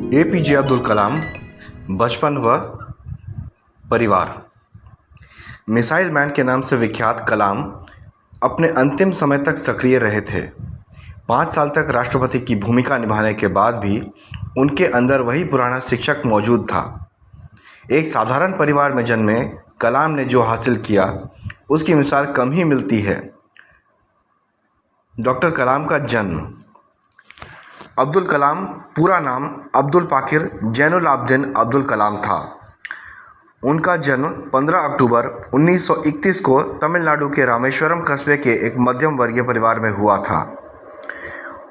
APJ Abdul Kalam, बचपन व परिवार। मिसाइल मैन के नाम से विख्यात कलाम अपने अंतिम समय तक सक्रिय रहे थे। 5 साल तक राष्ट्रपति की भूमिका निभाने के बाद भी उनके अंदर वही पुराना शिक्षक मौजूद था। एक साधारण परिवार में जन्मे कलाम ने जो हासिल किया, उसकी मिसाल कम ही मिलती है। डॉक्टर कलाम का जन्म। अब्दुल कलाम पूरा नाम अब्दुल पाकिर जैनुल आबदीन अब्दुल कलाम था। उनका जन्म 15 अक्टूबर 1931 को तमिलनाडु के रामेश्वरम कस्बे के एक मध्यम वर्गीय परिवार में हुआ था।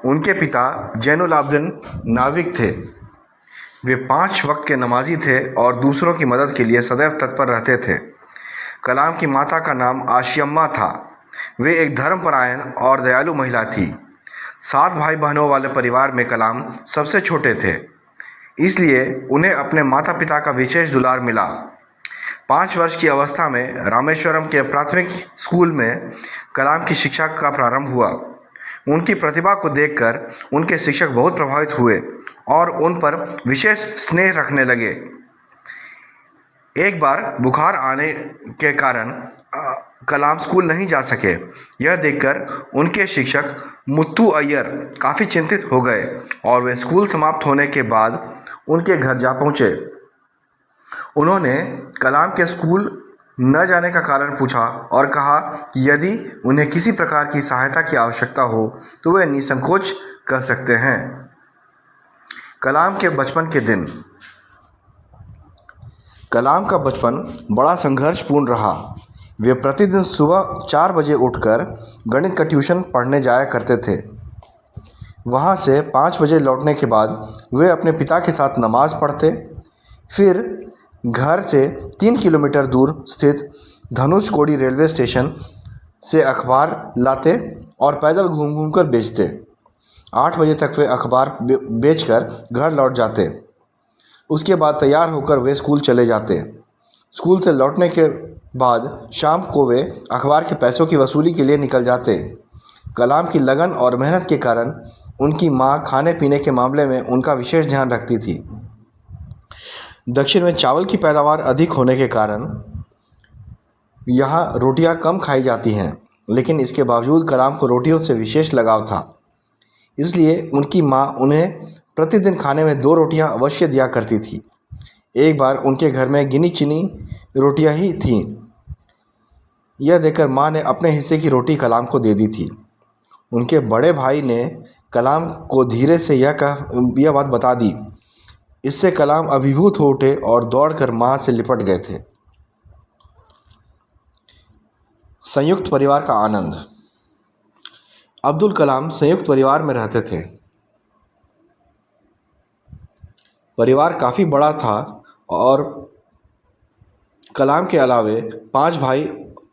उनके पिता जैनुल आबदीन नाविक थे। वे 5 वक्त के नमाजी थे और दूसरों की मदद के लिए सदैव तत्पर रहते थे। कलाम की माता का नाम आशियम्मा था। वे एक धर्मपरायण और दयालु महिला थी। 7 भाई बहनों वाले परिवार में कलाम सबसे छोटे थे, इसलिए उन्हें अपने माता पिता का विशेष दुलार मिला। 5 वर्ष की अवस्था में रामेश्वरम के प्राथमिक स्कूल में कलाम की शिक्षा का प्रारंभ हुआ। उनकी प्रतिभा को देखकर उनके शिक्षक बहुत प्रभावित हुए और उन पर विशेष स्नेह रखने लगे। एक बार बुखार आने के कारण कलाम स्कूल नहीं जा सके। यह देखकर उनके शिक्षक मुत्तू अय्यर काफ़ी चिंतित हो गए और वे स्कूल समाप्त होने के बाद उनके घर जा पहुँचे। उन्होंने कलाम के स्कूल न जाने का कारण पूछा और कहा कि यदि उन्हें किसी प्रकार की सहायता की आवश्यकता हो तो वे निसंकोच कर सकते हैं। कलाम के बचपन के दिन। कलाम का बचपन बड़ा संघर्षपूर्ण रहा। वे प्रतिदिन सुबह 4 बजे उठकर गणित का ट्यूशन पढ़ने जाया करते थे। वहाँ से 5 बजे लौटने के बाद वे अपने पिता के साथ नमाज़ पढ़ते, फिर घर से 3 किलोमीटर दूर स्थित धनुषकोडी रेलवे स्टेशन से अखबार लाते और पैदल घूम घूम कर बेचते। 8 बजे तक वे अखबार बेचकर घर लौट जाते। उसके बाद तैयार होकर वे स्कूल चले जाते। स्कूल से लौटने के बाद शाम को वे अखबार के पैसों की वसूली के लिए निकल जाते। कलाम की लगन और मेहनत के कारण उनकी मां खाने पीने के मामले में उनका विशेष ध्यान रखती थी। दक्षिण में चावल की पैदावार अधिक होने के कारण यहाँ रोटियां कम खाई जाती हैं, लेकिन इसके बावजूद कलाम को रोटियों से विशेष लगाव था। इसलिए उनकी मां उन्हें प्रतिदिन खाने में 2 रोटियां अवश्य दिया करती थी। एक बार उनके घर में गिनी चुनी रोटियां ही थीं। यह देखकर मां ने अपने हिस्से की रोटी कलाम को दे दी थी। उनके बड़े भाई ने कलाम को धीरे से यह बात बता दी। इससे कलाम अभिभूत हो उठे और दौड़कर मां से लिपट गए थे। संयुक्त परिवार का आनंद। अब्दुल कलाम संयुक्त परिवार में रहते थे। परिवार काफ़ी बड़ा था और कलाम के अलावे 5 भाई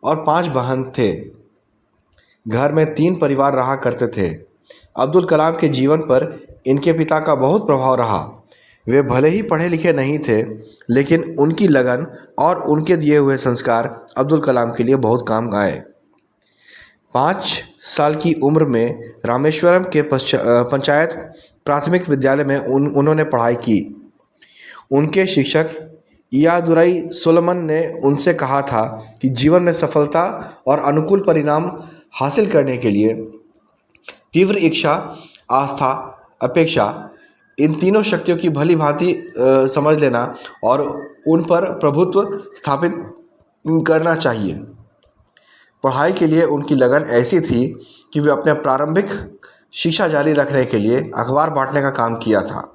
और 5 बहन थे। घर में 3 परिवार रहा करते थे। अब्दुल कलाम के जीवन पर इनके पिता का बहुत प्रभाव रहा। वे भले ही पढ़े लिखे नहीं थे, लेकिन उनकी लगन और उनके दिए हुए संस्कार अब्दुल कलाम के लिए बहुत काम आए। 5 साल की उम्र में रामेश्वरम के पंचायत प्राथमिक विद्यालय में उन्होंने पढ़ाई की। उनके शिक्षक इयादुरई सोलोमन ने उनसे कहा था कि जीवन में सफलता और अनुकूल परिणाम हासिल करने के लिए तीव्र इच्छा, आस्था, अपेक्षा, इन तीनों शक्तियों की भली भांति समझ लेना और उन पर प्रभुत्व स्थापित करना चाहिए। पढ़ाई के लिए उनकी लगन ऐसी थी कि वे अपने प्रारंभिक शिक्षा जारी रखने के लिए अखबार बांटने का काम किया था।